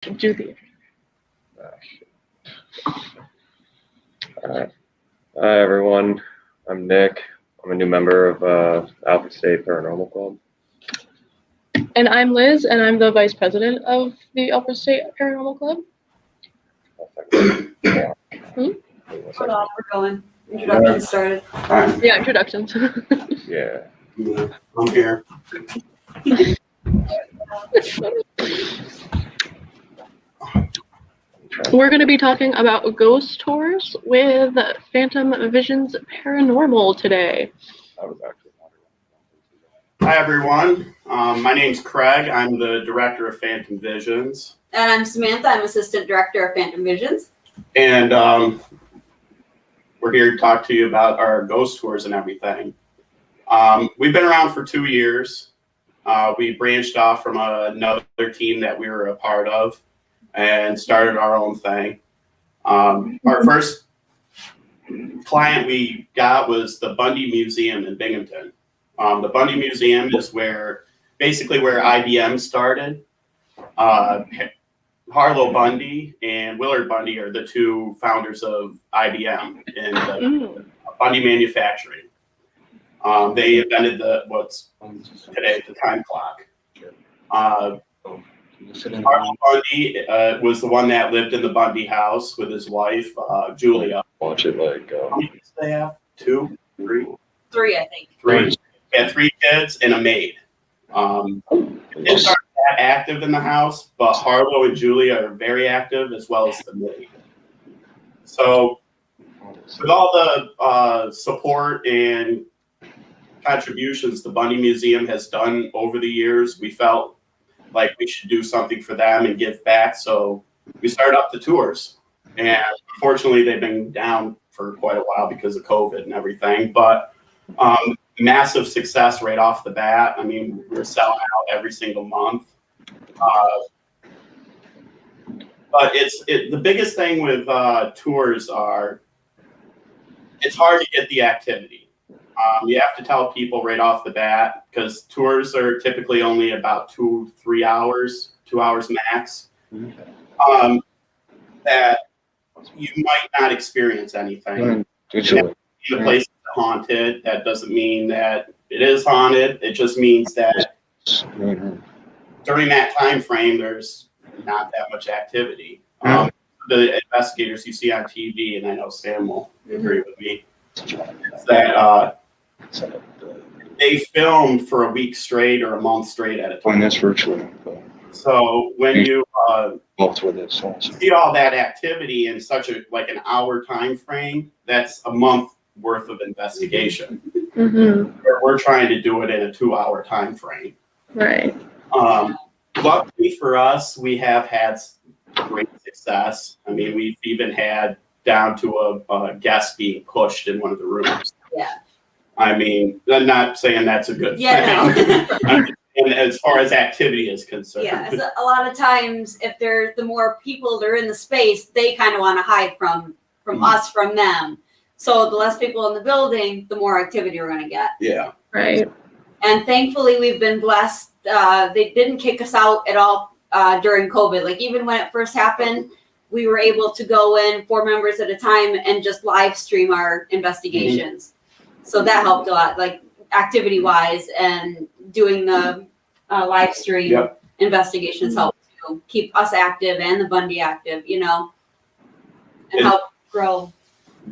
Do the. Alright. Hi everyone, I'm Nick. I'm a new member of Alpha State Paranormal Club. And I'm Liz, and I'm the vice president of the Alpha State Paranormal Club. Hold on, we're going. Introduction started. Yeah, introductions. Yeah. I'm here. We're going to be talking about ghost tours with Phantom Visions Paranormal today. I was actually wondering. Hi everyone. My name's Craig. I'm the director of Phantom Visions. And I'm Samantha. I'm assistant director of Phantom Visions. And we're here to talk to you about our ghost tours and everything. We've been around for 2 years. We branched off from another team that we were a part of and started our own thing. Our first client we got was the Bundy Museum in Binghamton. The Bundy Museum is basically where IBM started. Harlow Bundy and Willard Bundy are the two founders of IBM and Bundy Manufacturing. They invented what's today the time clock. Harlow Bundy was the one that lived in the Bundy house with his wife, Julia. Watch it like. How many kids do they have? 2, 3? 3, I think. 3. They had 3 kids and a maid. Kids aren't that active in the house, but Harlow and Julia are very active, as well as the maid. So, with all the support and contributions the Bundy Museum has done over the years, we felt like we should do something for them and give back. So we started up the tours, and unfortunately they've been down for quite a while because of COVID and everything, but massive success right off the bat. I mean, we're selling out every single month. But the biggest thing with tours are, it's hard to get the activity. You have to tell people right off the bat, because tours are typically only about 2-3 hours, 2 hours max, that you might not experience anything. The place is haunted. That doesn't mean that it is haunted. It just means that during that time frame, there's not that much activity. The investigators you see on TV, and I know Sam will agree with me, is that they film for a week straight or a month straight at a time. That's virtually. So when you Both with it. So. see all that activity in such an hour time frame, that's a month worth of investigation. We're trying to do it in a 2-hour time frame. Right. Luckily for us, we have had great success. I mean, we've even had down to a guest being pushed in one of the rooms. Yeah. I mean, I'm not saying that's a good thing. No. And as far as activity is concerned. Yeah, so a lot of times, if the more people that are in the space, they kind of want to hide from us, from them. So the less people in the building, the more activity we're going to get. Yeah. Right. And thankfully, we've been blessed. They didn't kick us out at all during COVID. Like, even when it first happened, we were able to go in 4 members at a time and just live stream our investigations. So that helped a lot, like activity-wise, and doing the live stream investigations helped to keep us active and the Bundy active, and help grow.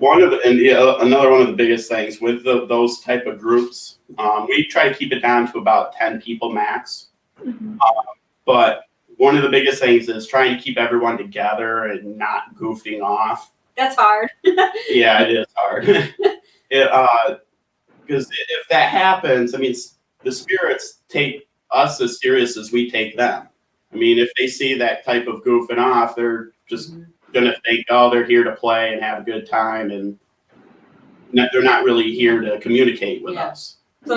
Another one of the biggest things with those type of groups, we try to keep it down to about 10 people max. But one of the biggest things is trying to keep everyone together and not goofing off. That's hard. Yeah, it is hard. Because if that happens, I mean, the spirits take us as serious as we take them. I mean, if they see that type of goofing off, they're just going to think, oh, they're here to play and have a good time, and they're not really here to communicate with us. So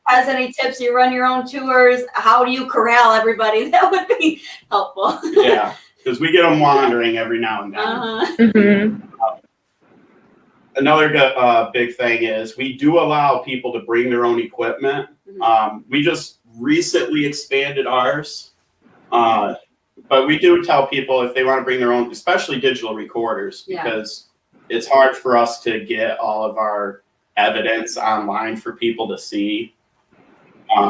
has any tips? You run your own tours. How do you corral everybody? That would be helpful. Yeah, because we get them wandering every now and then. Another big thing is we do allow people to bring their own equipment. We just recently expanded ours. But we do tell people if they want to bring their own, especially digital recorders, because it's hard for us to get all of our evidence online for people to see.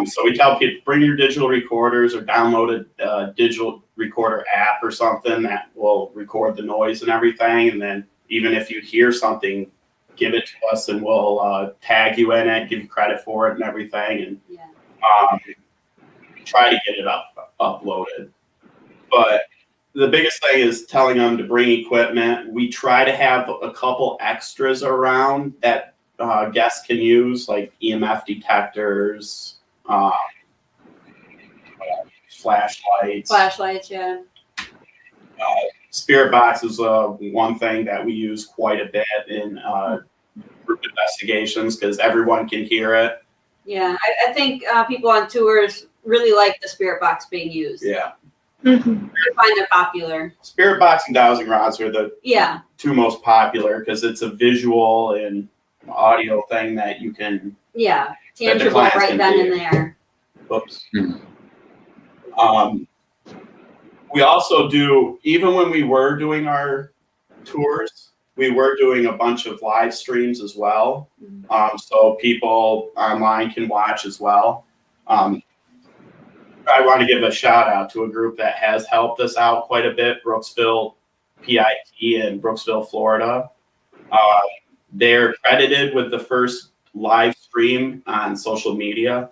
So we tell people, bring your digital recorders or download a digital recorder app or something that will record the noise and everything. And then even if you hear something, give it to us and we'll tag you in it, give you credit for it and everything. And try to get it uploaded. But the biggest thing is telling them to bring equipment. We try to have a couple extras around that guests can use, like EMF detectors, flashlights. Flashlights, yeah. Spirit box is one thing that we use quite a bit in group investigations because everyone can hear it. Yeah, I think people on tours really like the spirit box being used. Yeah. Mm-hmm. I find they're popular. Spirit box and dowsing rods are the Yeah. two most popular because it's a visual and audio thing that you can. Yeah, the tangible clients right can then hear. and there. Oops. We also do, even when we were doing our tours, we were doing a bunch of live streams as well. So people online can watch as well. I want to give a shout out to a group that has helped us out quite a bit, Brooksville PIT in Brooksville, Florida. They're credited with the first live stream on social media.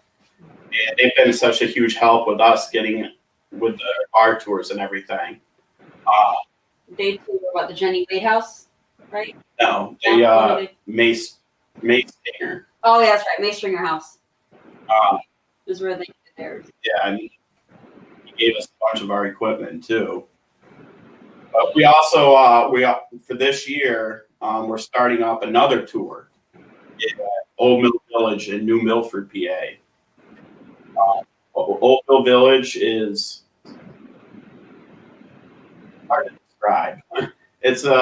And they've been such a huge help with us getting with our tours and everything. They tour what, the Jenny Wade House, right? No, Mace Stinger. Oh, yeah, that's right, May Stringer House. Um, Is where they did theirs. Yeah, and he gave us a bunch of our equipment too. But we also for this year we're starting up another tour at Old Mill Village in New Milford, PA. Old Mill Village is hard to describe. It's a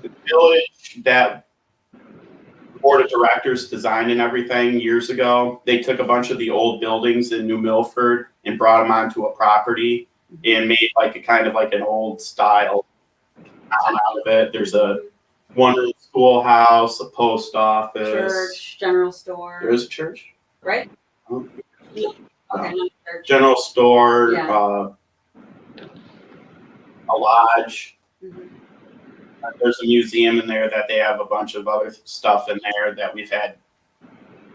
village that the board of directors designed and everything years ago. They took a bunch of the old buildings in New Milford and brought them onto a property and made like a kind of like an old style town out of it. There's a one-room schoolhouse, a post office, Church, general store. There is a church, right? Oh. Okay, not church. General store, Yeah. A lodge. Mhm. There's a museum in there that they have a bunch of other stuff in there that we've had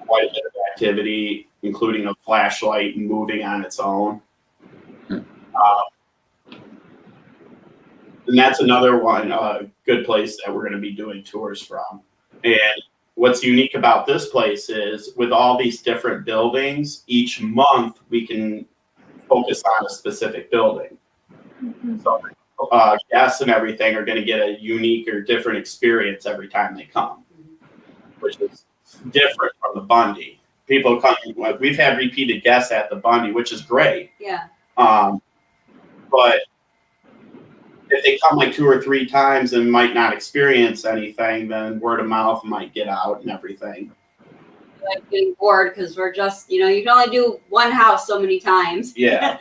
quite a bit of activity, including a flashlight moving on its own. And that's another one, good place that we're going to be doing tours from. And what's unique about this place is with all these different buildings, each month we can focus on a specific building. So guests and everything are going to get a unique or different experience every time they come, which is different from the Bundy. People come, like we've had repeated guests at the Bundy, which is great. Yeah. But if they come like 2 or 3 times and might not experience anything, then word of mouth might get out and everything. Like getting bored because we're just, you can only do one house so many times. Yeah.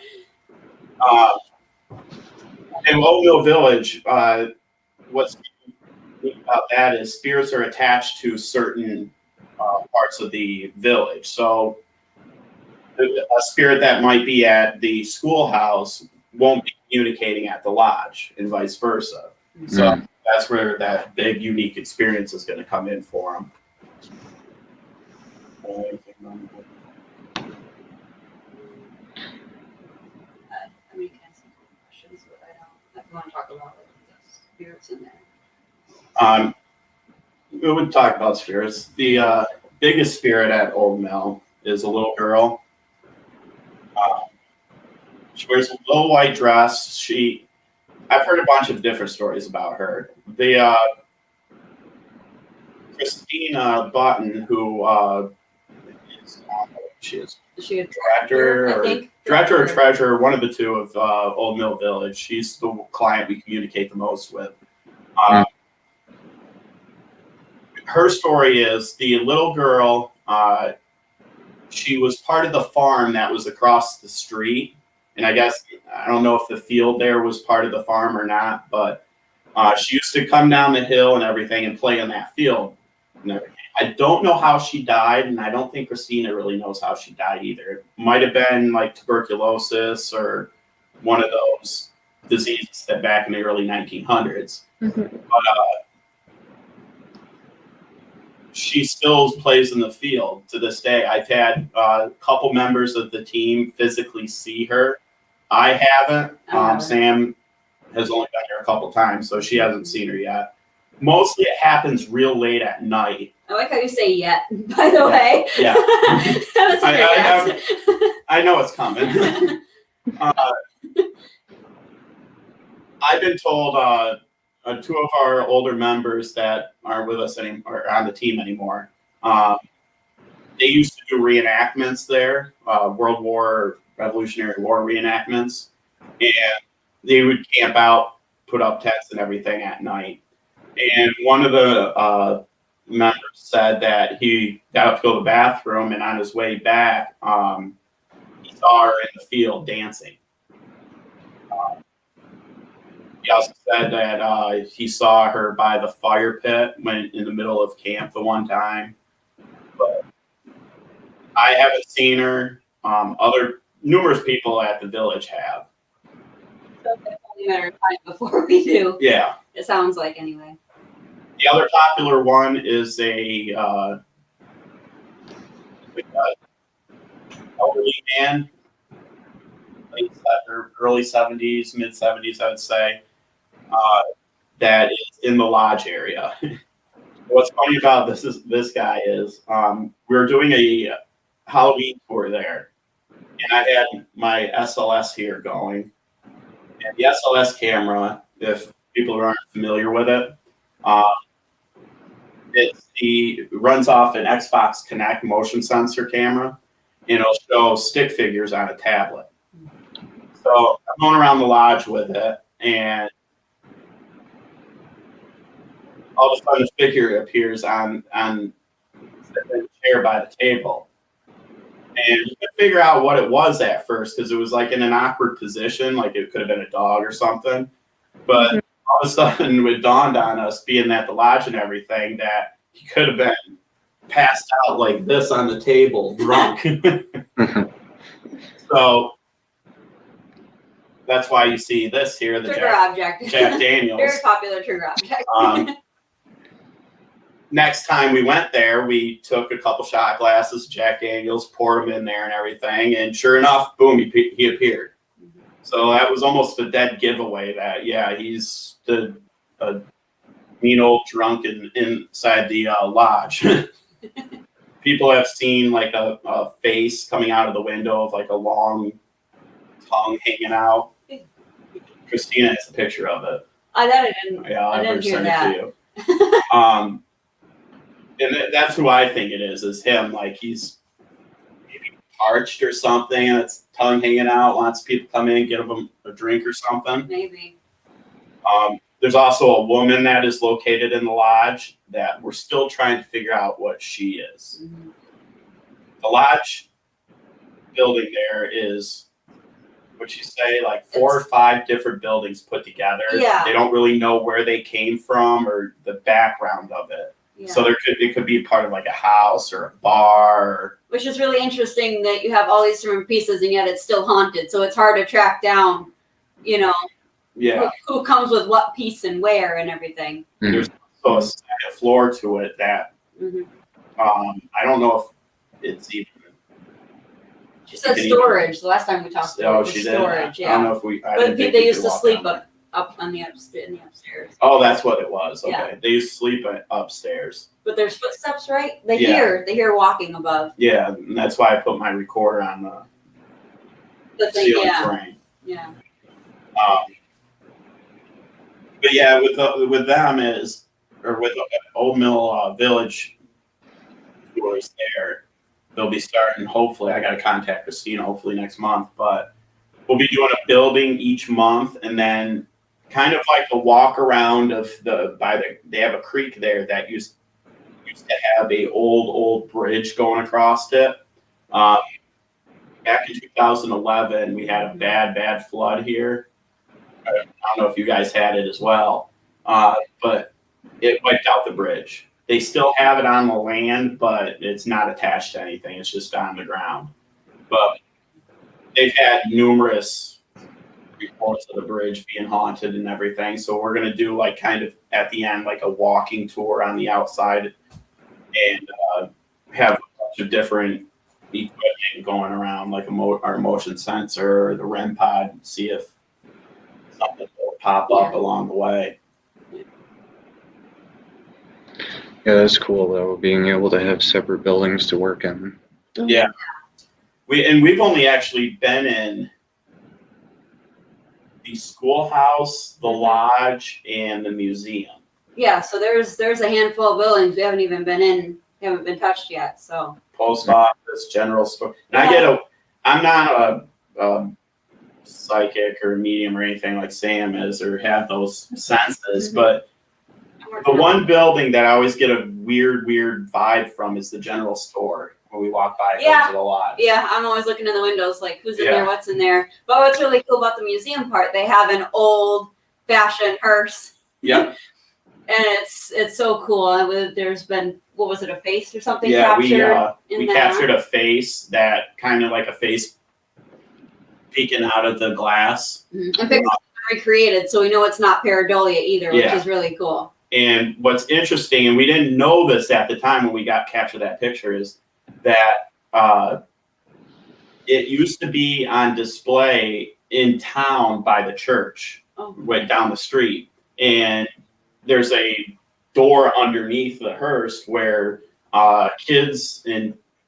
In Old Mill Village, what's unique about that is spirits are attached to certain parts of the village. So a spirit that might be at the schoolhouse won't be communicating at the lodge and vice versa. So that's where that big unique experience is going to come in for them. I mean, can I ask some questions, but I want to talk about the spirits in there. We would talk about spirits. The biggest spirit at Old Mill is a little girl. She wears a little white dress. I've heard a bunch of different stories about her. The Christina Button, who she is Is she a director I or think? director or treasurer, one of the two of Old Mill Village. She's the client we communicate the most with. Her story is the little girl. She was part of the farm that was across the street, And I guess, I don't know if the field there was part of the farm or not, but she used to come down the hill and everything and play in that field and everything. I don't know how she died, and I don't think Christina really knows how she died either. It might have been like tuberculosis or one of those diseases that back in the early 1900s. Mm-hmm. But she still plays in the field to this day. I've had a couple members of the team physically see her. I haven't. Sam has only been here a couple times, so she hasn't seen her yet. Mostly it happens real late at night. I like how you say "yet." By the way, Yeah. That was a great guess. I know it's coming. I've been told two of our older members that aren't with us anymore, or on the team anymore, they used to do reenactments there, World War, Revolutionary War reenactments, and they would camp out, put up tents and everything at night. And one of the members said that he got up to go to the bathroom, and on his way back, he saw her in the field dancing. He also said that he saw her by the fire pit when in the middle of camp the one time. But I haven't seen her. Numerous people at the village have. So it's only a matter of time before we do. Yeah. It sounds like anyway. The other popular one is a elderly man, early 70s, mid 70s, I would say, that is in the lodge area. What's funny about this guy is we were doing a Halloween tour there, and I had my SLS here going. And the SLS camera, if people aren't familiar with it, it runs off an Xbox Connect motion sensor camera, and it'll show stick figures on a tablet. So I'm going around the lodge with it, and all of a sudden a figure appears on the chair by the table. And you could figure out what it was at first because it was like in an awkward position, like it could have been a dog or something. But all of a sudden it dawned on us, being at the lodge and everything, that he could have been passed out like this on the table, drunk. So that's why you see this here, the Trigger object. Jack Daniels. Very popular trigger object. Next time we went there, we took a couple shot glasses, Jack Daniels, poured them in there and everything, and sure enough, boom, he appeared. So that was almost a dead giveaway that, yeah, he's a mean old drunk inside the lodge. People have seen like a face coming out of the window of like a long tongue hanging out. Christina has a picture of it. I didn't. Yeah, I I'll didn't hear send that. it to you. And that's who I think it is him. Like he's maybe parched or something, and it's tongue hanging out. Lots of people come in, get him a drink or something. Maybe. There's also a woman that is located in the lodge that we're still trying to figure out what she is. Mm-hmm. The lodge building there is, what'd you say, like 4 or 5 different buildings put together. Yeah. They don't really know where they came from or the background of it. Yeah. So it could be part of like a house or a bar. Which is really interesting that you have all these different pieces and yet it's still haunted. So it's hard to track down, Yeah. who comes with what piece and where and everything. There's also a second floor to it that I don't know if it's even. She said storage the last time we talked about Oh, it. she Storage, did. I don't know if we. But they used to sleep up on the upstairs. Oh, that's what it was. Okay, Yeah. they used to sleep upstairs. But there's footsteps, right? They hear walking above. Yeah, and that's why I put my recorder on the thing, ceiling yeah. frame. Yeah. But yeah, with them with Old Mill Village tours there, they'll be starting. Hopefully, I got to contact Christina. Hopefully next month, but we'll be doing a building each month, and then kind of like a walk around of they have a creek there that used to have a old bridge going across it. back in 2011, we had a bad flood here. I don't know if you guys had it as well, but it wiped out the bridge. They still have it on the land, but it's not attached to anything. It's just on the ground. But they've had numerous reports of the bridge being haunted and everything. So we're going to do like kind of at the end, like a walking tour on the outside and have a bunch of different equipment going around, like our motion sensor or the REM pod, see if something will pop up along the way. Yeah, that's cool though, being able to have separate buildings to work in. Yeah. We've only actually been in the schoolhouse, the lodge, and the museum. Yeah, so there's a handful of buildings we haven't even been in, haven't been touched yet. So Post office, general store. And I'm not a psychic or medium or anything like Sam is or have those senses, but the one building that I always get a weird vibe from is the general store when we walk by it goes to the lodge. Yeah, I'm always looking in the windows like who's in there, what's in there. But what's really cool about the museum part, they have an old fashioned hearse. Yep. And it's so cool. There's been, what was it, a face or something captured? We that? captured a face that kind of like a face peeking out of the glass. Mm-hmm. And pictures recreated, so we know it's not pareidolia either, which is really cool. And what's interesting, and we didn't know this at the time when we captured that picture, is that it used to be on display in town by the church, went down the street, and there's a door underneath the hearse where kids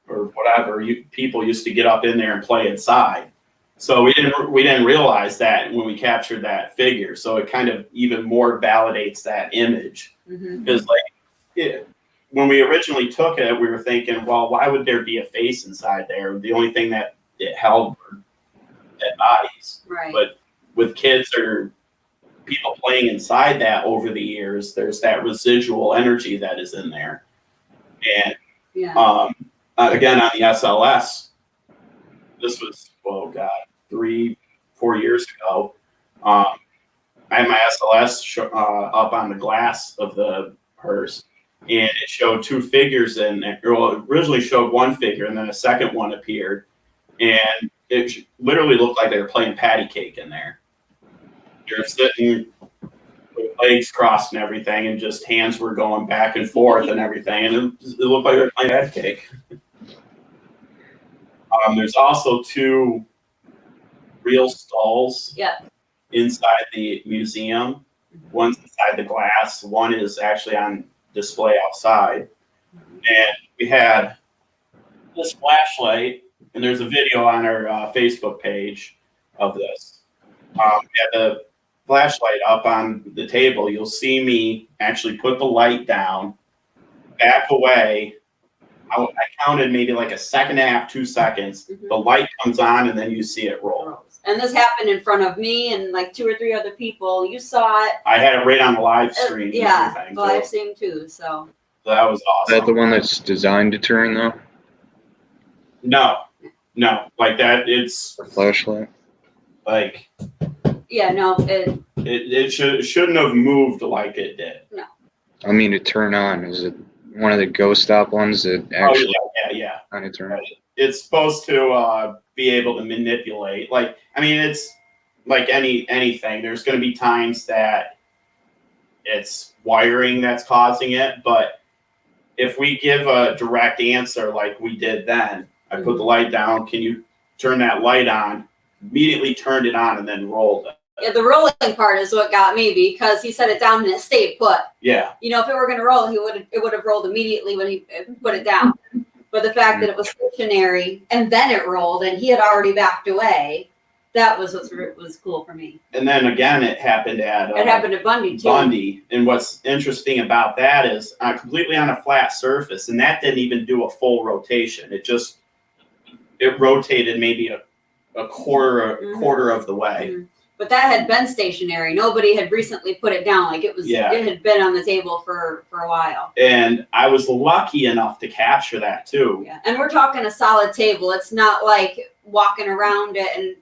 or whatever people used to get up in there and play inside. So we didn't realize that when we captured that figure. So it kind of even more validates that image. Because when we originally took it, we were thinking, well, why would there be a face inside there? The only thing that it held were dead bodies. Right. But with kids or people playing inside that over the years, there's that residual energy that is in there. And again, on the SLS, this was, 3-4 years ago. I had my SLS up on the glass of the hearse, and it showed two figures in it. Well, it originally showed one figure, and then a second one appeared, and it literally looked like they were playing patty cake in there. They're sitting with legs crossed and everything, and just hands were going back and forth and everything, and it looked like they were playing patty cake. There's also two real skulls inside the museum. One's inside the glass. One is actually on display outside. And we had this flashlight, and there's a video on our Facebook page of this. We had the flashlight up on the table. You'll see me actually put the light down, back away. I counted maybe like a second and a half, 2 seconds. The light comes on, and then you see it roll. And this happened in front of me and like 2 or 3 other people. You saw it. I had it right on the live stream. Live stream too. So that was awesome. Is that the one that's designed to turn though? No, like that. It's a flashlight. Like it shouldn't have moved like it did. No. I mean, to turn on, is it one of the ghost stop ones that actually kind of turn? It's supposed to be able to manipulate. Like, I mean, it's like anything. There's going to be times that it's wiring that's causing it, but if we give a direct answer like we did then, I put the light down. Can you turn that light on? Immediately turned it on and then rolled it. Yeah, the rolling part is what got me because he set it down and it stayed put. Yeah. You know, if it were going to roll, it would have rolled immediately when he put it down. But the fact that it was stationary and then it rolled and he had already backed away, that was what was cool for me. And then again, it happened at Bundy too. Bundy, and what's interesting about that is completely on a flat surface, and that didn't even do a full rotation. It rotated maybe a quarter of the way. But that had been stationary. Nobody had recently put it down. Like it was, it had been on the table for a while. And I was lucky enough to capture that too. Yeah, and we're talking a solid table. It's not like walking around it, and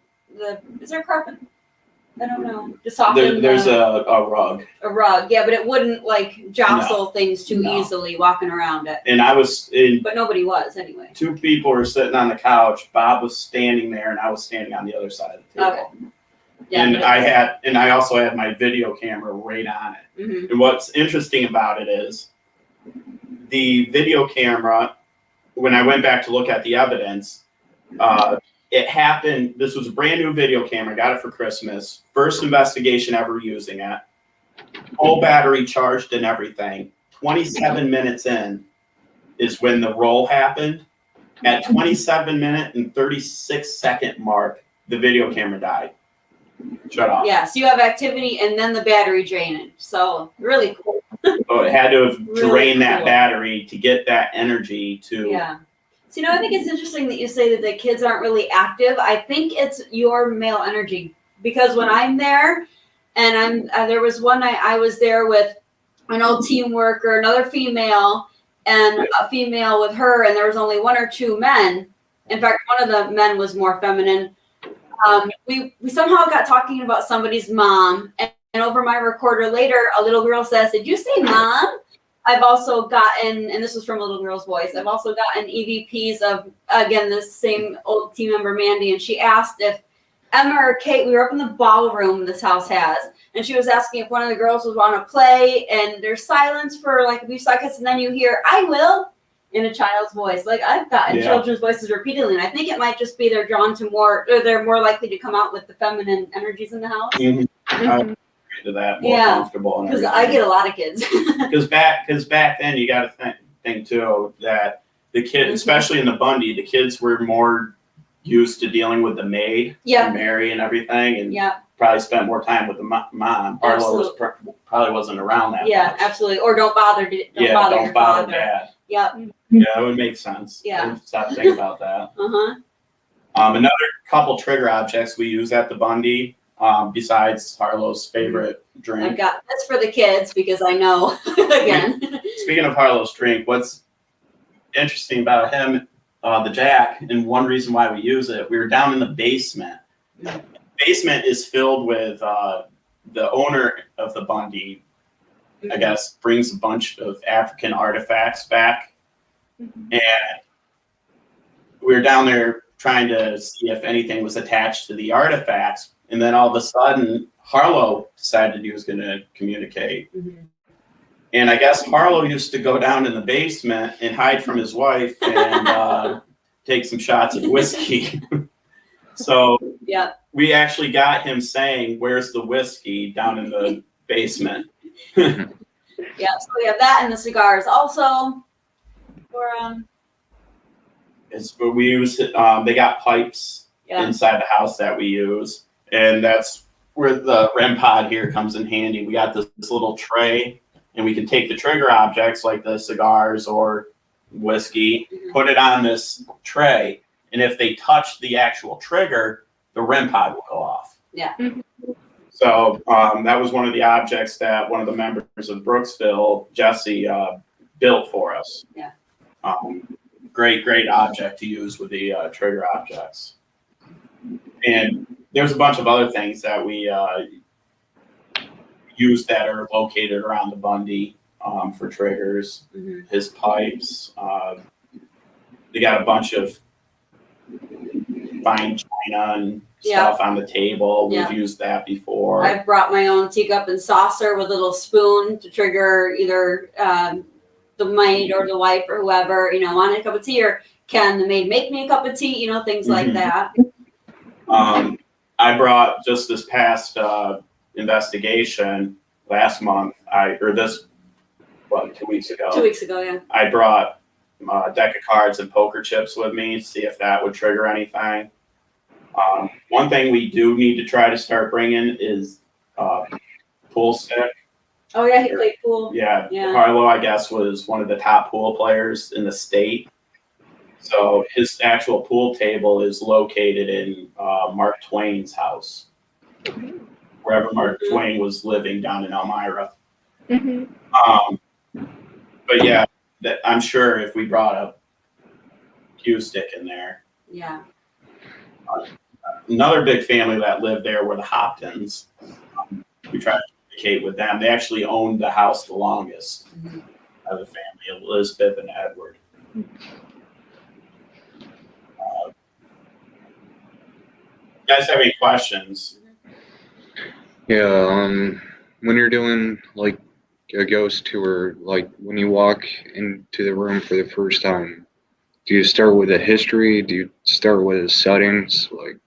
is there carpet? I don't know. To soften There's a rug. a rug, yeah, but it wouldn't like jostle things too easily walking around it. And I was in. But nobody was anyway. 2 people were sitting on the couch. Bob was standing there, and I was standing on the other side of the table. Okay. Yeah, And I also had my video camera right on it. Mm-hmm. And what's interesting about it is the video camera. When I went back to look at the evidence, it happened. This was a brand new video camera. Got it for Christmas. First investigation ever using it. Full battery charged and everything. 27 minutes in is when the roll happened. At 27 minute and 36-second mark, the video camera died. Shut off. Yeah, so you have activity and then the battery drainage. So really cool. So it had to have Really drained that cool. battery to get that energy to. Yeah. So, I think it's interesting that you say that the kids aren't really active. I think it's your male energy, because when I'm there, and there was one night I was there with an old team worker, another female, and a female with her, and there was only 1 or 2 men. In fact, one of the men was more feminine. We somehow got talking about somebody's mom, and over my recorder later, a little girl says, "Did you say mom?" I've also gotten, and this was from a little girl's voice, I've also gotten EVPs of, again, this same old team member, Mandy, and she asked if Emma or Kate, we were up in the ballroom this house has, and she was asking if one of the girls would want to play, and there's silence for like a few seconds, and then you hear, "I will," in a child's voice. Like, I've gotten children's voices repeatedly, and I think it might just be they're drawn to more, or they're more likely to come out with the feminine energies in the house. Mm-hmm. Mhm. To that, more comfortable. Because I get a lot of kids. Because back then, you got to think too that the kids, especially in the Bundy, the kids were more used to dealing with the maid, Mary, and everything, and probably spent more time with the mom. Arlo probably wasn't around that much. Absolutely. Or don't bother. Don't bother Dad. Yep. Yeah, it would make sense. Yeah. Stop thinking about that. Another couple trigger objects we use at the Bundy. Besides Harlow's favorite drink. I've got that's for the kids because I know again. Speaking of Harlow's drink, what's interesting about him, the Jack, and one reason why we use it, we were down in the basement. The basement is filled with the owner of the Bundy, I guess, brings a bunch of African artifacts back. And we were down there trying to see if anything was attached to the artifacts. And then all of a sudden, Harlow decided he was going to communicate. And I guess Harlow used to go down in the basement and hide from his wife and take some shots of whiskey. So we actually got him saying, "Where's the whiskey?" down in the basement. So we have that and the cigars. Also, we use they got pipes inside the house that we use. And that's where the REM pod here comes in handy. We got this little tray, and we can take the trigger objects like the cigars or whiskey, put it on this tray, and if they touch the actual trigger, the REM pod will go off. So that was one of the objects that one of the members of Brooksville, Jesse, built for us. Great object to use with the trigger objects. And there's a bunch of other things that we use that are located around the Bundy for triggers. His pipes. They got a bunch of fine china and stuff on the table. We've used that before. I've brought my own teacup and saucer with a little spoon to trigger either the maid or the wife or whoever, want a cup of tea, or can the maid make me a cup of tea, things like that. I brought just this past investigation last month, 2 weeks ago. 2 weeks ago, I brought a deck of cards and poker chips with me to see if that would trigger anything. One thing we do need to try to start bringing is pool stick. Oh yeah, he played pool. Yeah, Harlow, I guess, was one of the top pool players in the state. So his actual pool table is located in Mark Twain's house, wherever Mark Twain was living down in Elmira. But yeah, I'm sure if we brought a cue stick in there. Another big family that lived there were the Hopkins. We tried to communicate with them. They actually owned the house the longest of the family, Elizabeth and Edward. You guys have any questions? Yeah, when you're doing like a ghost tour, like when you walk into the room for the first time, do you start with a history? Do you start with the settings? Like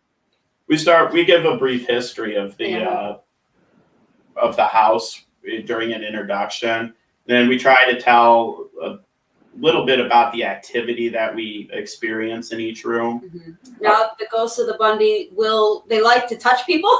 We give a brief history of the house during an introduction. Then we try to tell a little bit about the activity that we experience in each room. Now, the ghosts of the Bundy they like to touch people.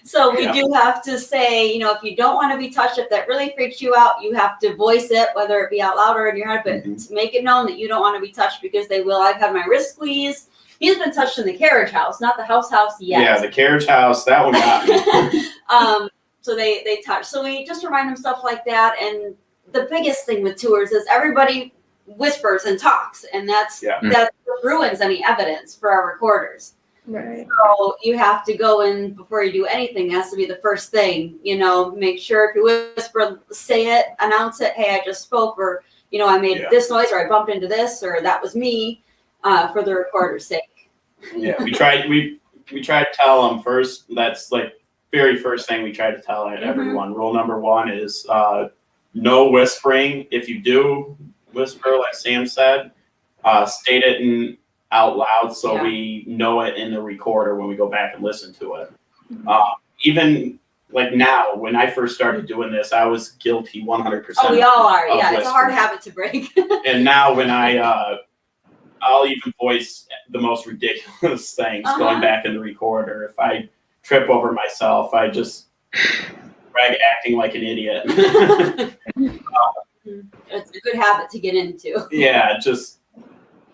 So we do have to say, if you don't want to be touched, if that really freaks you out, you have to voice it, whether it be out loud or in your head, but to make it known that you don't want to be touched, because they will. I've had my wrist squeezed. He's been touched in the carriage house, not the house yet. Yeah, the carriage house, that one got me. So they touch. So we just remind them stuff like that. And the biggest thing with tours is everybody whispers and talks, and that ruins any evidence for our recorders. Right. So you have to go in before you do anything. It has to be the first thing. Make sure if you whisper, say it, announce it. Hey, I just spoke, or I made this noise, or I bumped into this, or that was me, for the recorder's sake. Yeah, we try to tell them first. That's like very first thing we try to tell everyone. Rule number 1 is no whispering. If you do whisper, like Sam said, state it out loud so we know it in the recorder when we go back and listen to it. Even like now, when I first started doing this, I was guilty 100%. Oh, we all are. Yeah, whispering. it's a hard habit to break. And now when I'll even voice the most ridiculous things going back in the recorder. If I trip over myself, I just acting like an idiot. It's a good habit to get into. Yeah, just.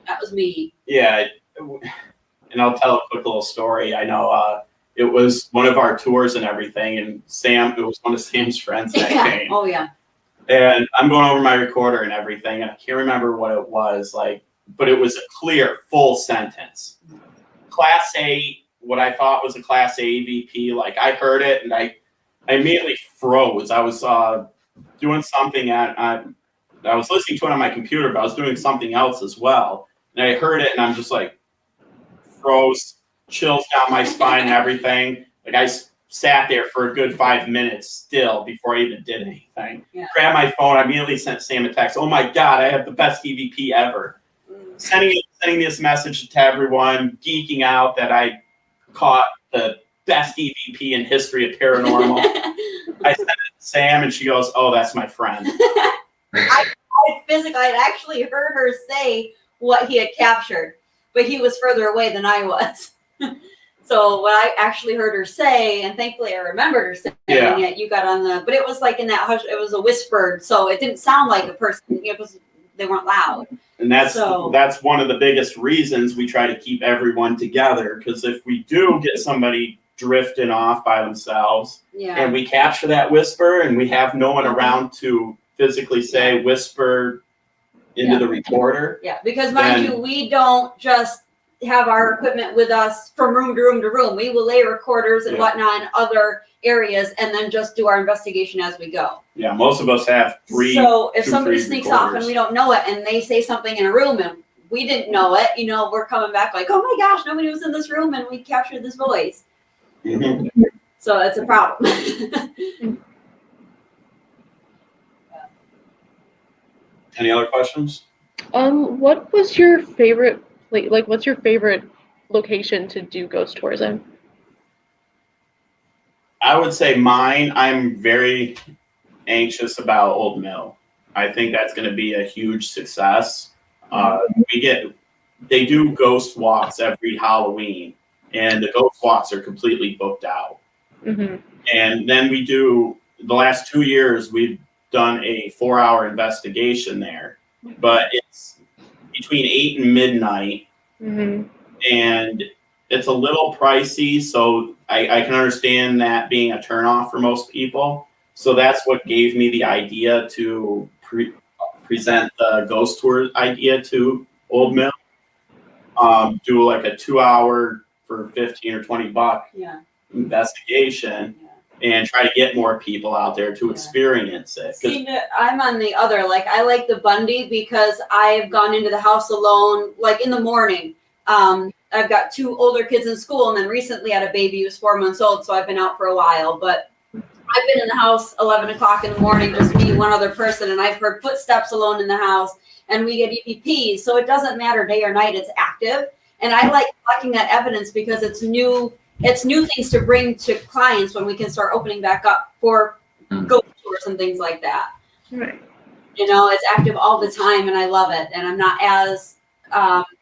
That was me. Yeah, and I'll tell a quick little story. I know it was one of our tours and everything, and it was one of Sam's friends that came. Oh, yeah. And I'm going over my recorder and everything, and I can't remember what it was, but it was a clear, full sentence. Class A, what I thought was a Class A VP, I heard it, and I immediately froze. I was doing something I was listening to it on my computer, but I was doing something else as well. And I heard it, and I'm just froze, chills down my spine and everything. I sat there for a good 5 minutes still before I even did anything. Yeah. Grabbed my phone, I immediately sent Sam a text. Oh my God, I have the best EVP ever. Sending this message to everyone, geeking out that I caught the best EVP in history of paranormal. I sent it to Sam, and she goes, "Oh, that's my friend." I actually heard her say what he had captured, but he was further away than I was. So what I actually heard her say, and thankfully I remembered her saying it, you got on but it was in that hush, it was a whispered, so it didn't sound like a person, they weren't loud. And that's one of the biggest reasons we try to keep everyone together, because if we do get somebody drifting off by themselves and we capture that whisper and we have no one around to physically say whisper into the recorder. Yeah, because mind you, we don't just have our equipment with us from room to room to room. We will lay recorders and whatnot in other areas and then just do our investigation as we go. Yeah, most of us have 3. So if somebody sneaks off and we don't know it and they say something in a room and we didn't know it, we're coming back oh my gosh, nobody was in this room and we captured this voice. Mm-hmm. So it's a problem. Any other questions? What was your favorite, what's your favorite location to do ghost tours in? I would say mine, I'm very anxious about Old Mill. I think that's going to be a huge success. They do ghost walks every Halloween, and the ghost walks are completely booked out. Mm-hmm. And then we do, the last 2 years, we've done a 4-hour investigation there, but it's between 8 and midnight, and it's a little pricey, so I can understand that being a turnoff for most people. So that's what gave me the idea to present the ghost tour idea to Old Mill. Do a 2-hour for 15 or 20 buck Yeah. investigation and try to get more people out there to experience it. See, I'm on the other, like, I like the Bundy because I've gone into the house alone, like in the morning. I've got 2 older kids in school, and then recently had a baby who's 4 months old, so I've been out for a while. But I've been in the house 11 o'clock in the morning, just me, one other person, and I've heard footsteps alone in the house, and we get EVPs. So it doesn't matter day or night, it's active. And I like collecting that evidence because it's new things to bring to clients when we can start opening back up for ghost tours and things like that. Right. You know, it's active all the time, and I love it. And I'm not as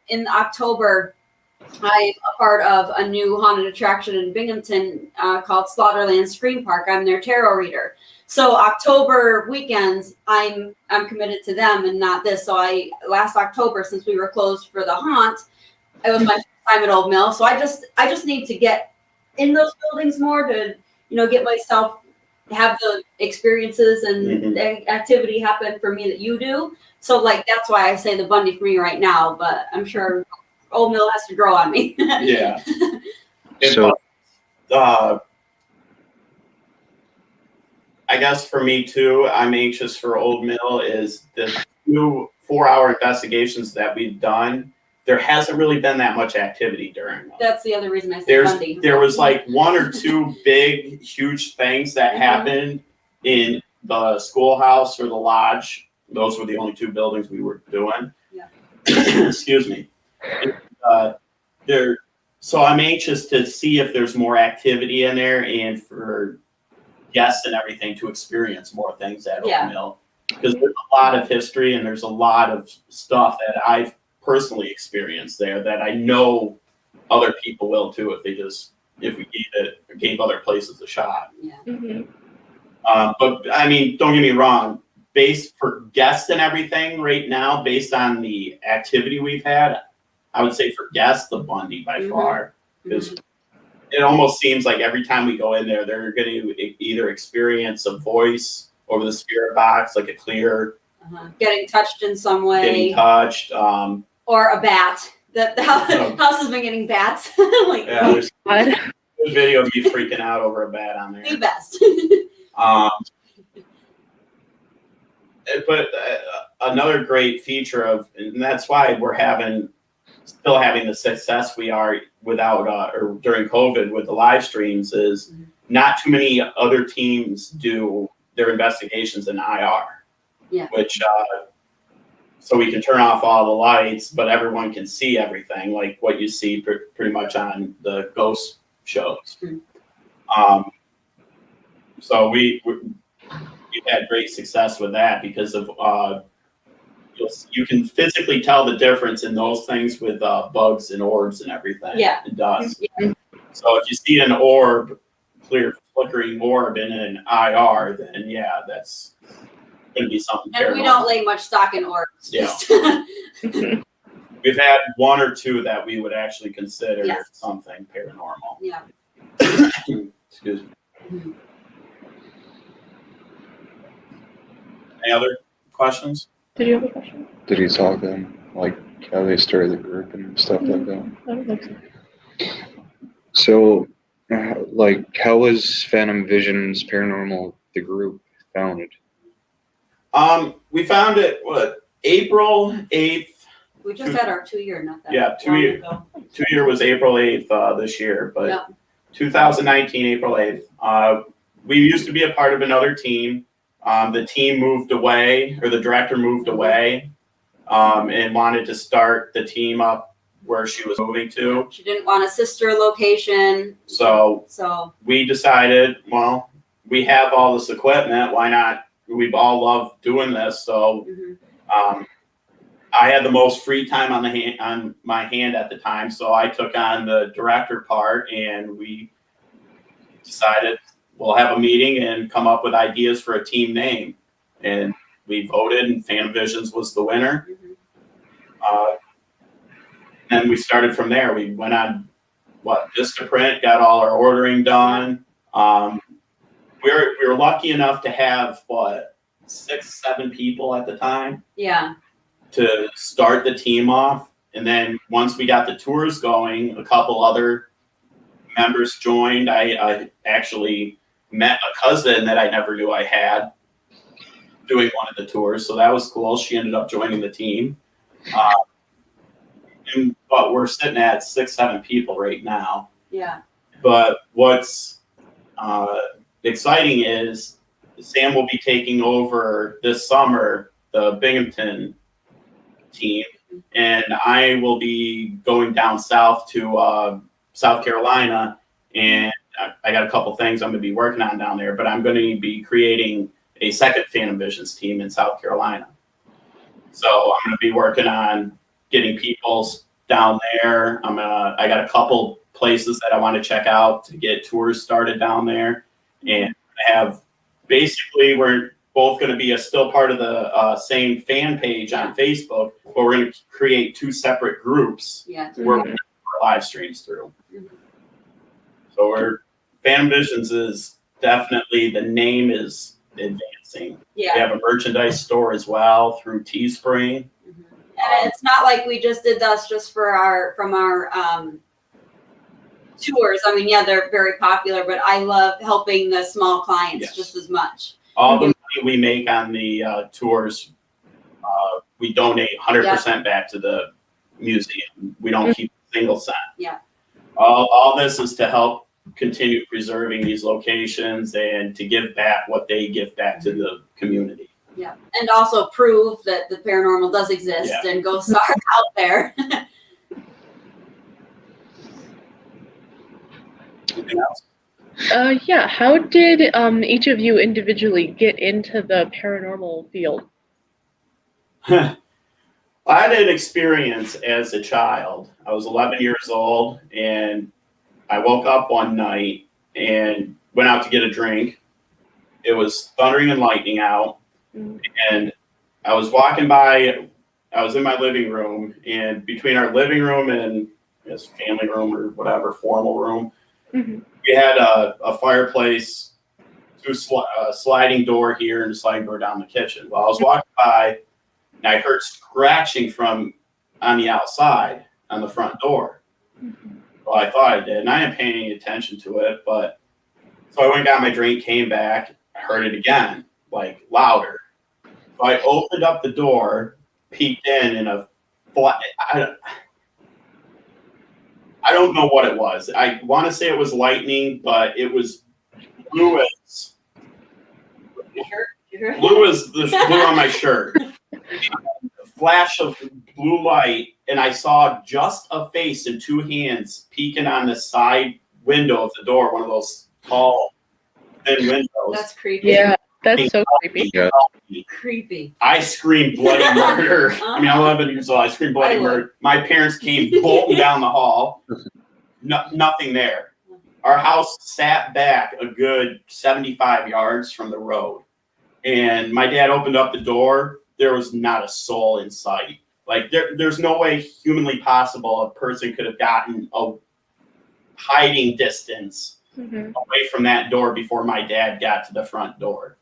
in October, I'm a part of a new haunted attraction in Binghamton called Slaughterland Scream Park. I'm their tarot reader. So October weekends, I'm committed to them and not this. So last October, since we were closed for the haunt, it was my first time at Old Mill. So I just need to get in those buildings more to, you know, get myself, have the experiences and the activity happen for me that you do. So like, that's why I say the Bundy for me right now, but I'm sure Old Mill has to grow on me. Yeah. So, I guess for me too, I'm anxious for Old Mill is the 2 4-hour investigations that we've done. There hasn't really been that much activity during them. That's the other reason I say Bundy. There was like 1 or 2 big, huge things that happened in the schoolhouse or the lodge. Those were the only 2 buildings we were doing. Yeah. Excuse me. So I'm anxious to see if there's more activity in there and for guests and everything to experience more things at Old Mill. Because there's a lot of history and there's a lot of stuff that I've personally experienced there that I know other people will too if we gave other places a shot. Yeah. But I mean, don't get me wrong, based for guests and everything right now, based on the activity we've had, I would say for guests, the Bundy by far. Because it almost seems like every time we go in there, they're going to either experience a voice over the spirit box, like a clear, getting touched in some way, getting touched, or a bat. The house has been getting bats. Like, there's video of me freaking out over a bat on there. the best. But another great feature and that's why we're still having the success we are without or during COVID with the live streams is not too many other teams do their investigations in IR. Yeah. Which so we can turn off all the lights, but everyone can see everything, like what you see pretty much on the ghost shows. So we've had great success with that because of you can physically tell the difference in those things with bugs and orbs and everything. Yeah, it does. Yeah. So if you see an orb, clear flickering orb in an IR, then yeah, that's going to be something. And we don't lay much stock in orbs. Yeah. We've had 1 or 2 that we would actually consider something paranormal. Yeah. Excuse me. Any other questions? Did you have a question? Did he talk then, like how they started the group and stuff like that? I don't think So, so. like, how was Phantom Visions Paranormal, the group, founded? We found it, April 8th. We just had our 2-year, not that. Yeah, 2 year. 2-year was April 8th this year, but 2019, April 8th. We used to be a part of another team. The team moved away, or the director moved away, and wanted to start the team up where she was moving to. She didn't want a sister location. So we decided, well, we have all this equipment. Why not? We all love doing this. So I had the most free time on my hand at the time. So I took on the director part, and we decided we'll have a meeting and come up with ideas for a team name. And we voted, and Phantom Visions was the winner. And we started from there. We went on, Vistaprint, got all our ordering done. We were lucky enough to have, 6, 7 people at the time. Yeah. To start the team off. And then once we got the tours going, a couple other members joined. I actually met a cousin that I never knew I had doing one of the tours, so that was cool. She ended up joining the team. But we're sitting at 6-7 people right now. Yeah. But what's exciting is Sam will be taking over this summer the Binghamton team, and I will be going down south to South Carolina, and I got a couple things I'm going to be working on down there, but I'm going to be creating a second Phantom Visions team in South Carolina. So I'm going to be working on getting people down there. I got a couple places that I want to check out to get tours started down there, and we're both going to be still part of the same fan page on Facebook, but we're going to create 2 separate groups where we're going to live streams through. So Phantom Visions is definitely, the name is advancing. Yeah. We have a merchandise store as well through Teespring. And it's not like we just did this just from our tours. I mean, yeah, they're very popular, but I love helping the small clients just as much. All the money we make on the tours, we donate 100% back to the museum. We don't keep a single cent. Yeah. All this is to help continue preserving these locations and to give back what they give back to the community. Yeah, and also prove that the paranormal does exist and ghosts are out there. Anything else? Yeah. How did each of you individually get into the paranormal field? I had an experience as a child. I was 11 years old, and I woke up one night and went out to get a drink. It was thundering and lightning out. And I was walking by, I was in my living room, and between our living room and this family room or whatever, formal room, we had a fireplace, 2 sliding door here and a sliding door down the kitchen. Well, I was walking by, and I heard scratching from on the outside on the front door. Well, I thought I did, and I didn't pay any attention to it, but so I went and got my drink, came back, I heard it again, like louder. So I opened up the door, peeked in a I don't know what it was. I want to say it was lightning, but it was blue as blue on my shirt. A flash of blue light, and I saw just a face and 2 hands peeking on the side window of the door, one of those tall, thin windows. That's creepy. Yeah, that's so creepy. Yeah. Creepy. I screamed bloody murder. I mean, I'm 11 years old. I screamed bloody murder. My parents came bolting down the hall. Nothing there. Our house sat back a good 75 yards from the road. And my dad opened up the door. There was not a soul in sight. Like, there's no way humanly possible a person could have gotten a hiding distance away from that door before my dad got to the front door.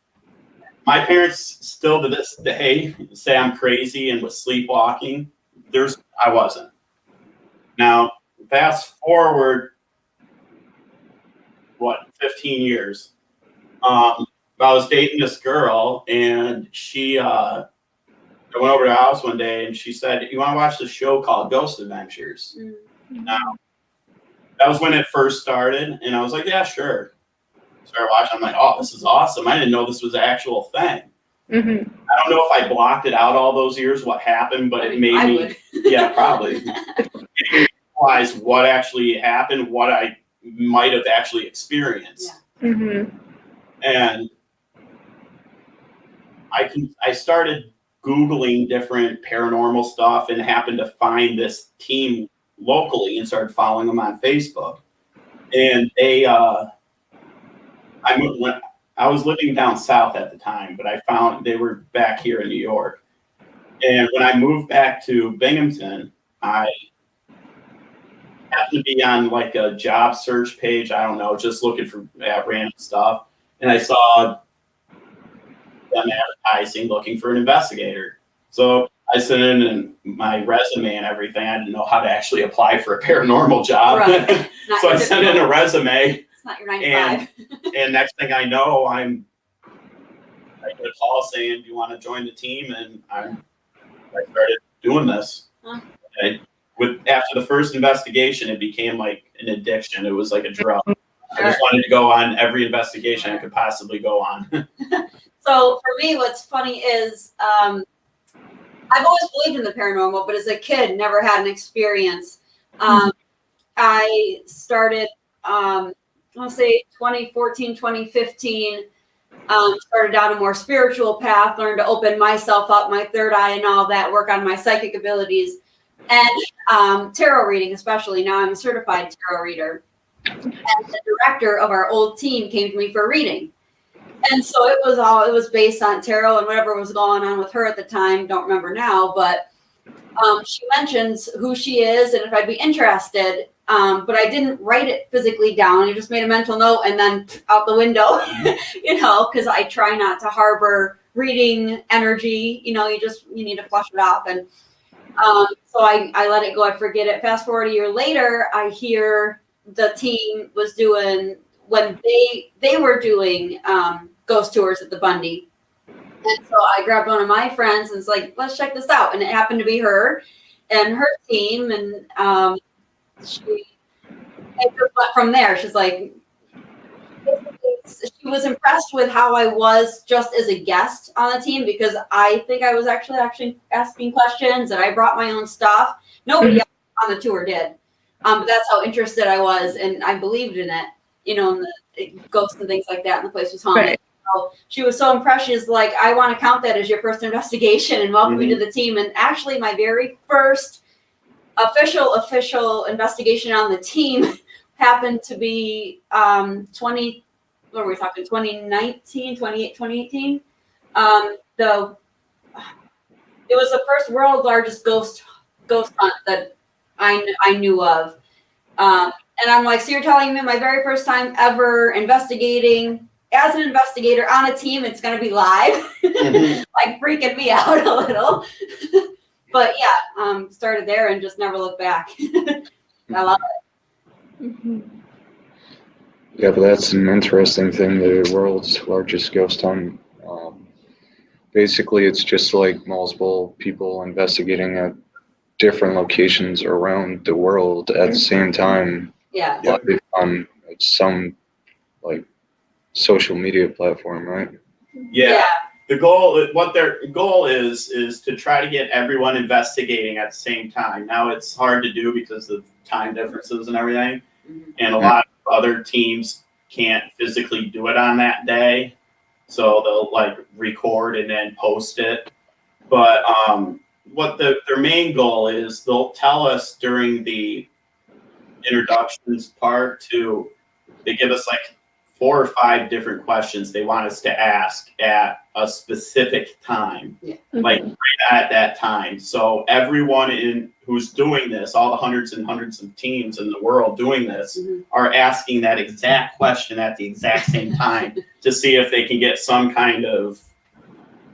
My parents still to this day say I'm crazy and was sleepwalking. I wasn't. Now, fast forward, 15 years. I was dating this girl, and I went over to her house one day, and she said, "You want to watch this show called Ghost Adventures?" Now, that was when it first started, and I was like, "Yeah, sure." Started watching. I'm like, "Oh, this is awesome! I didn't know this was an actual thing." I don't know if I blocked it out all those years, what happened, but it made me, yeah, probably. It made me realize what actually happened, what I might have actually experienced. And I started Googling different paranormal stuff and happened to find this team locally and started following them on Facebook. And I was living down south at the time, but I found they were back here in New York. And when I moved back to Binghamton, I happened to be on like a job search page. I don't know, just looking for random stuff. And I saw them advertising looking for an investigator. So I sent in my resume and everything. I didn't know how to actually apply for a paranormal job. Right. So I sent in a resume. It's not your 9 to 5. And next thing I know, I get a call saying, "Do you want to join the team?" And I started doing this. Huh. After the first investigation, it became like an addiction. It was like a drug. I just wanted to go on every investigation I could possibly go on. So for me, what's funny is I've always believed in the paranormal, but as a kid, never had an experience. I started, I want to say 2014, 2015, started down a more spiritual path, learned to open myself up, my third eye and all that, work on my psychic abilities, and tarot reading especially. Now I'm a certified tarot reader. And the director of our old team came to me for a reading. And so it was based on tarot and whatever was going on with her at the time. Don't remember now, but she mentions who she is and if I'd be interested. But I didn't write it physically down. I just made a mental note and then out the window, because I try not to harbor reading energy. You need to flush it off. And so I let it go. I forget it. Fast forward a year later, I hear the team was doing when they were doing ghost tours at the Bundy. And so I grabbed one of my friends and was like, let's check this out. And it happened to be her and her team. And she just went from there. She's like, she was impressed with how I was just as a guest on the team, because I think I was actually asking questions and I brought my own stuff. Nobody else on the tour did. But that's how interested I was, and I believed in it, and the ghosts and things like that, and the place was haunted. Right. So she was so impressed. She's like, I want to count that as your first investigation and welcome me to the team. And actually, my very first official investigation on the team happened to be 2019, 2018. It was the first world largest ghost hunt that I knew of. And I'm like, so you're telling me my very first time ever investigating as an investigator on a team, it's going to be live? Like freaking me out a little. But yeah, started there and just never looked back. I love it. Yeah, but that's an interesting thing, the world's largest ghost hunt. Basically, it's just like multiple people investigating at different locations around the world at the same time. Yeah. Live on some like social media platform, right? Yeah. What their goal is to try to get everyone investigating at the same time. Now it's hard to do because of time differences and everything. And a lot of other teams can't physically do it on that day. So they'll like record and then post it. But what their main goal is, they'll tell us during the introductions part they give us like 4 or 5 different questions they want us to ask at a specific time, like right at that time. So everyone who's doing this, all the hundreds and hundreds of teams in the world doing this, are asking that exact question at the exact same time to see if they can get some kind of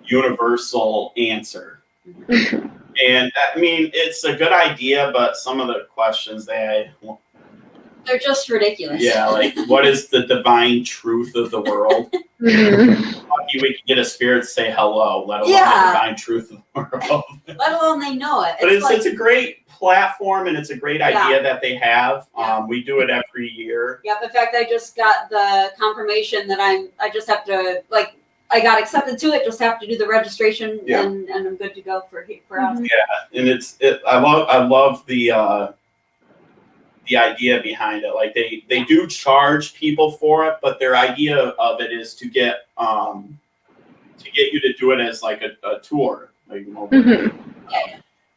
universal answer. And I mean, it's a good idea, but some of the questions they're just ridiculous. Yeah, like what is the divine truth of the world? Lucky we can get a spirit to say hello, let alone the divine truth of the world. Let alone they know it. But it's a great platform and it's a great idea that they have. We do it every year. Yep. In fact, I just got the confirmation that I just have to I got accepted to it. Just have to do the registration and I'm good to go for us. Yeah, and I love the idea behind it. Like they do charge people for it, but their idea of it is to get you to do it as like a tour, like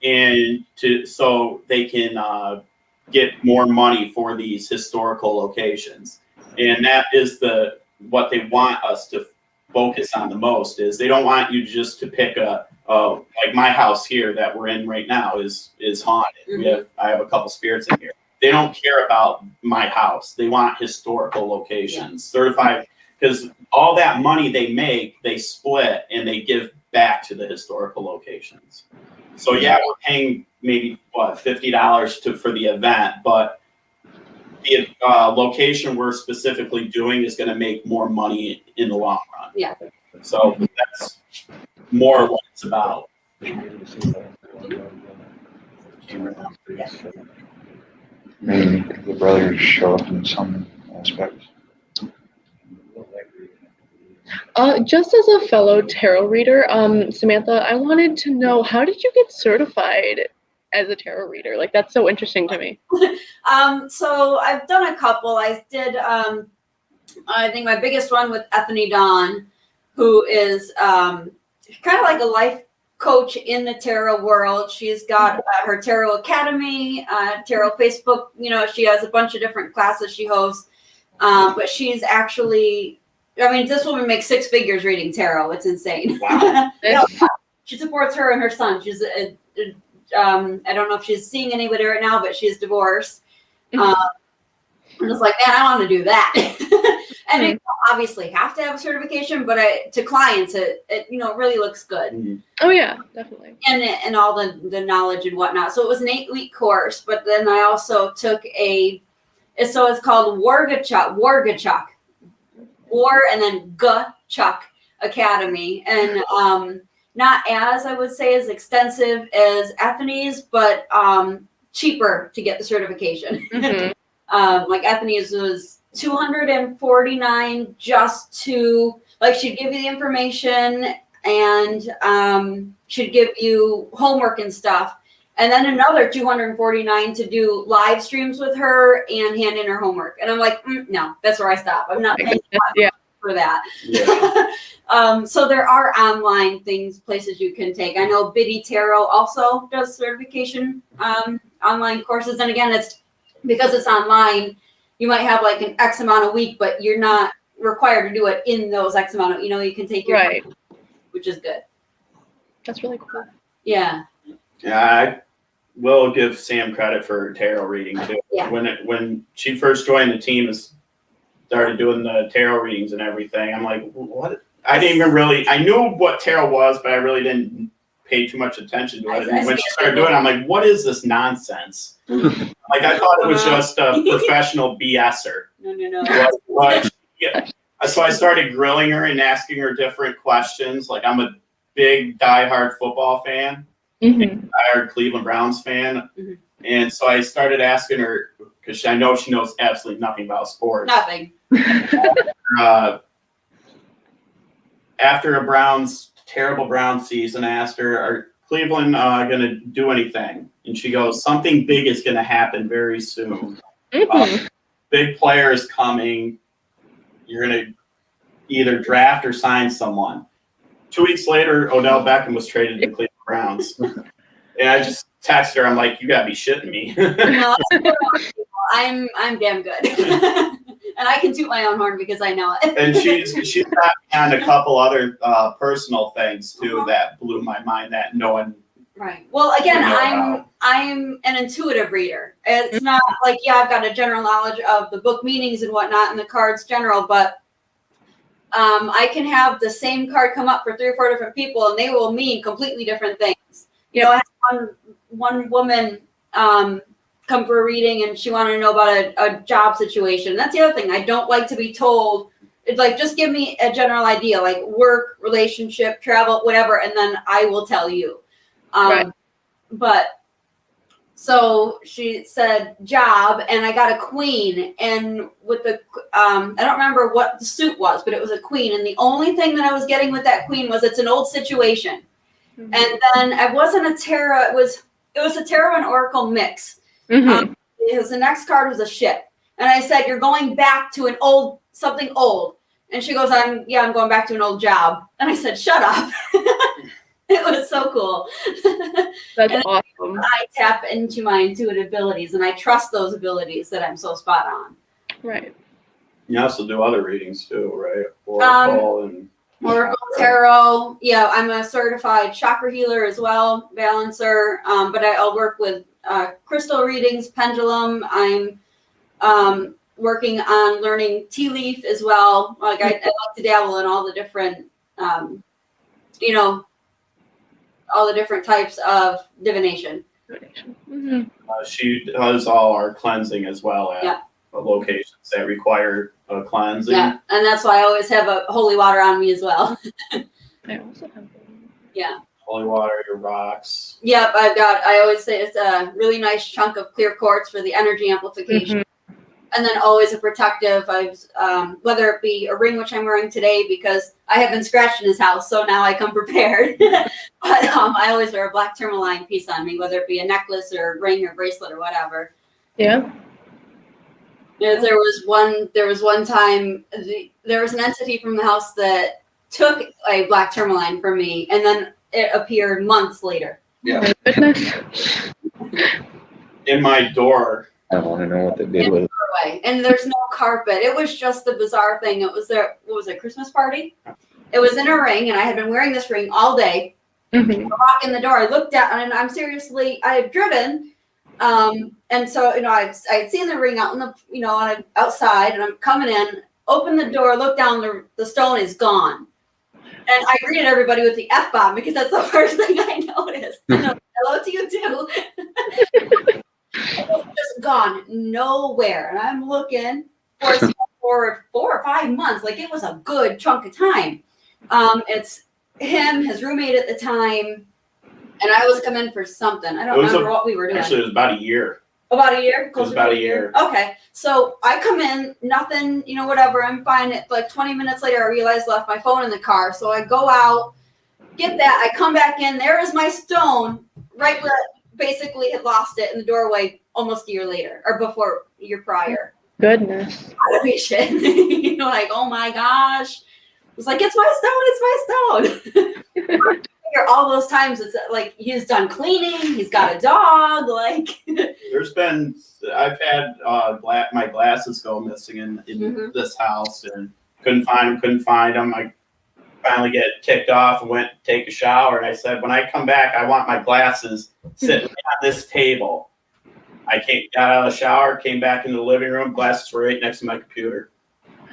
and so they can get more money for these historical locations, and that is what they want us to focus on the most. Is they don't want you just to pick like my house here that we're in right now is haunted. I have a couple spirits in here. They don't care about my house. They want historical locations, certified, because all that money they make, they split and they give back to the historical locations. So yeah, we're paying maybe $50 for the event, but the location we're specifically doing is going to make more money in the long run. Yeah. So that's more what it's about. Maybe the brothers show up in some aspects. Just as a fellow tarot reader, Samantha, I wanted to know, how did you get certified as a tarot reader? Like, that's so interesting to me. So I've done a couple. I did, I think my biggest one with Ethany Dawn, who is kind of like a life coach in the tarot world. She's got her Tarot Academy, Tarot Facebook. You know, she has a bunch of different classes she hosts. But she's actually, I mean, this woman makes 6 figures reading tarot. It's insane. Wow. No, she supports her and her son. She's I don't know if she's seeing anybody right now, but she's divorced. I'm just like, man, I want to do that. And you don't obviously have to have a certification, but to clients, it really looks good. Oh yeah, definitely. And all the knowledge and whatnot. So it was an 8-week course, but then I also took it's called Wargachuk, War and then Chuck Academy. And not as, I would say, as extensive as Ethany's, but cheaper to get the certification. Like Ethany's was $249 just to, like, she'd give you the information and she'd give you homework and stuff. And then another $249 to do live streams with her and hand in her homework. And I'm like, no, that's where I stop. I'm not paying for that. Yeah. So there are online places you can take. I know Biddy Tarot also does certification online courses. And again, it's because it's online, you might have like an X amount a week, but you're not required to do it in those X amount of, you can take your time, which is good. That's really cool. Yeah. Yeah, I will give Sam credit for her tarot reading too. Yeah. When she first joined the team and started doing the tarot readings and everything, I'm like, what? I didn't even I knew what tarot was, but I really didn't pay too much attention to it. And when she started doing it, I'm like, what is this nonsense? Like, I thought it was just a professional BSer. No. But, yeah. So I started grilling her and asking her different questions. Like, I'm a big diehard football fan. Diehard Cleveland Browns fan. And so I started asking her, because I know she knows absolutely nothing about sports. Nothing. After a terrible Browns season, I asked her, are Cleveland going to do anything? And she goes, something big is going to happen very soon. Big player is coming. You're going to either draft or sign someone. 2 weeks later, Odell Beckham was traded to the Cleveland Browns. And I just texted her, I'm like, you got to be shitting me. No, I'm damn good. And I can toot my own horn because I know it. And she's got me on a couple other personal things too that blew my mind that no one. Right. Well, again, I'm an intuitive reader. It's not like, I've got a general knowledge of the book meanings and whatnot and the cards general, but I can have the same card come up for 3 or 4 different people and they will mean completely different things. I had one woman come for a reading and she wanted to know about a job situation. That's the other thing. I don't like to be told. It's like, just give me a general idea, like work, relationship, travel, whatever, and then I will tell you. But so she said job, and I got a queen, and with the I don't remember what the suit was, but it was a queen, and the only thing that I was getting with that queen was it's an old situation. And then I wasn't a tarot. It was a tarot and oracle mix. Because the next card was a ship, and I said, "You're going back to something old." And she goes, I'm going back to an old job." And I said, "Shut up." It was so cool. That's awesome. I tap into my intuitive abilities, and I trust those abilities that I'm so spot on. Right. You also do other readings too, right? Oracle Tarot. Yeah, I'm a certified chakra healer as well, balancer. But I'll work with crystal readings, pendulum. I'm working on learning tea leaf as well. Like I like to dabble in all the different, all the different types of divination. Mm-hmm. She does all our cleansing as well at Yeah. locations that require a cleansing. Yeah, and that's why I always have a holy water on me as well. I also have one. Yeah. Holy water, your rocks. Yep, I always say it's a really nice chunk of clear quartz for the energy amplification. And then always a protective, whether it be a ring, which I'm wearing today because I have been scratched in his house, so now I come prepared. But I always wear a black tourmaline piece on me, whether it be a necklace or ring or bracelet or whatever. Yeah. There was one time there was an entity from the house that took a black tourmaline from me, and then it appeared months later. Yeah. Oh my goodness. In my door. I want to know what they did with it. Away. And there's no carpet. It was just a bizarre thing. It was their, what was it, Christmas party? It was in a ring, and I had been wearing this ring all day. Mm-hmm. I walk in the door, I looked down, and I had driven, and so I had seen the ring out in the outside, and I'm coming in, open the door, look down, the stone is gone, and I greeted everybody with the F-bomb because that's the first thing I noticed. Hello to you too. It was just gone nowhere, and I'm looking for 4 or 5 months. Like, it was a good chunk of time. It's him, his roommate at the time, and I was coming for something. I don't remember what we were doing. Actually, it was about a year. About a year? It was about a year. Okay. So I come in, nothing, whatever. I'm fine. Like 20 minutes later, I realized I left my phone in the car. So I go out, get that. I come back in. There is my stone right where I basically had lost it in the doorway almost a year later, or before, a year prior. Goodness. I'd be shit. Like, oh my gosh. It was like, it's my stone. All those times it's like he's done cleaning, he's got a dog, like I've had my glasses go missing in this house and couldn't find them. I finally get kicked off and went to take a shower, and I said, when I come back, I want my glasses sitting on this table. I got out of the shower, came back into the living room, glasses were right next to my computer.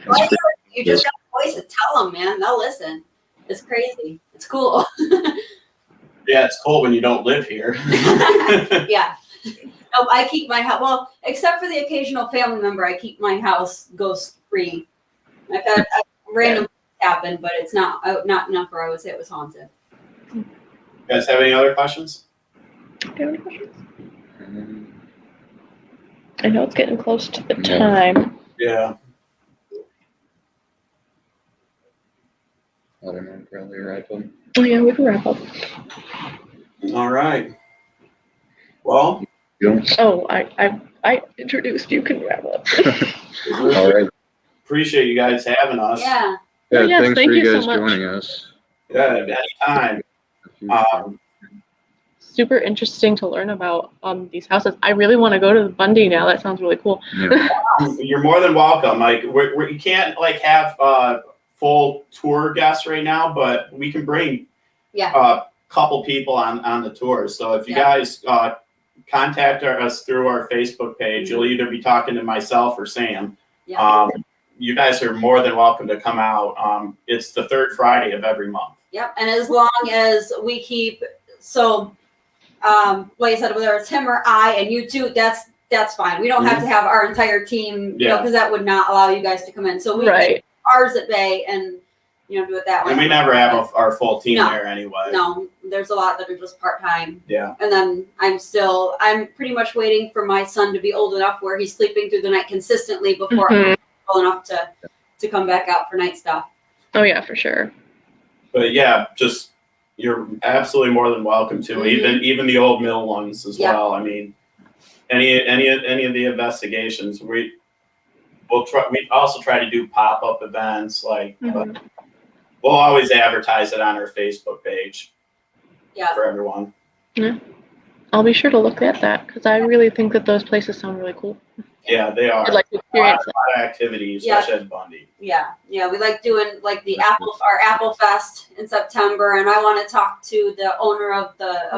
Well, you just got a voice to tell them, man. They'll listen. It's crazy. It's cool. Yeah, it's cool when you don't live here. Yeah. No, I keep my house, well, except for the occasional family member, I keep my house ghost free. I've had random things happen, but it's not enough where I would say it was haunted. You guys have any other questions? Do you have any questions? I know it's getting close to the time. Yeah. I don't know, probably wrap up. Oh yeah, we can wrap up. All right. Well. Oh, I introduced. You can wrap up. All right. Appreciate you guys having us. Yeah. Yeah, Yes, thanks thank for you you so guys much. joining us. Yeah, anytime. Super interesting to learn about these houses. I really want to go to the Bundy now. That sounds really cool. Yeah. You're more than welcome. Like you can't have full tour guests right now, but we can bring a couple people on the tour. So if you guys contact us through our Facebook page, you'll either be talking to myself or Sam. Yeah. You guys are more than welcome to come out. It's the third Friday of every month. Yep. And as long as we keep like I said, whether it's him or I and you two, that's fine. We don't have to have our entire team, because that would not allow you guys to come in. So we keep ours at bay and do it that way. And we never have our full team there anyway. No, there's a lot that are just part-time. Yeah. And then I'm pretty much waiting for my son to be old enough where he's sleeping through the night consistently before I'm old enough to come back out for night stuff. Oh yeah, for sure. But yeah, just you're absolutely more than welcome to even the old mill ones as well. I mean, any of the investigations we also try to do pop-up events but we'll always advertise it on our Facebook page for everyone. Yeah, I'll be sure to look at that because I really think that those places sound really cool. Yeah, they are. I'd like to experience a lot of activity, especially at Bundy. Yeah, we like doing like our Apple Fest in September, and I want to talk to the owner of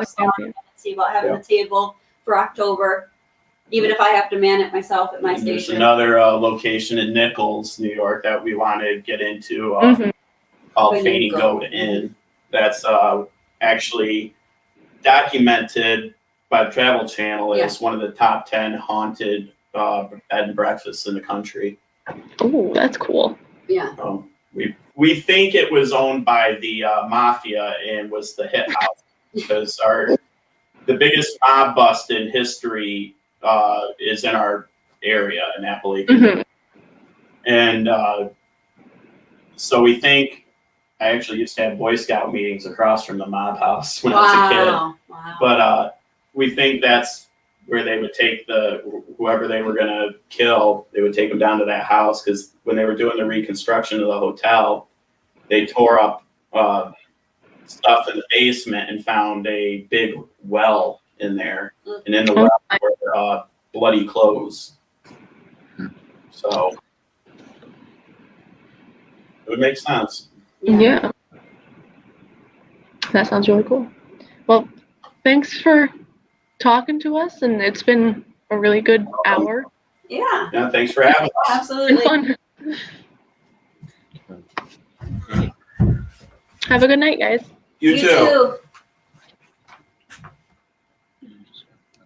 Salon and see about having a table for October, even if I have to man it myself at my station. There's another location in Nichols, New York, that we want to get into called Fading Goat Inn. That's actually documented by the Travel Channel Yeah. as one of the top 10 haunted bed and breakfasts in the country. Oh, that's cool. Yeah. We think it was owned by the mafia and was the hit house because the biggest mob bust in history is in our area in Appalachia. Mhm. And so we think, I actually used to have Boy Scout meetings across from the mob house when I was a kid. Wow. But we think that's where they would take whoever they were going to kill, they would take them down to that house because when they were doing the reconstruction of the hotel, they tore up stuff in the basement and found a big well in there. And in the well were bloody clothes. So it would make sense. Yeah. That sounds really cool. Well, thanks for talking to us, and it's been a really good hour. Yeah. Yeah, thanks for having us. It's been Absolutely. fun. Have a good night, guys. You too.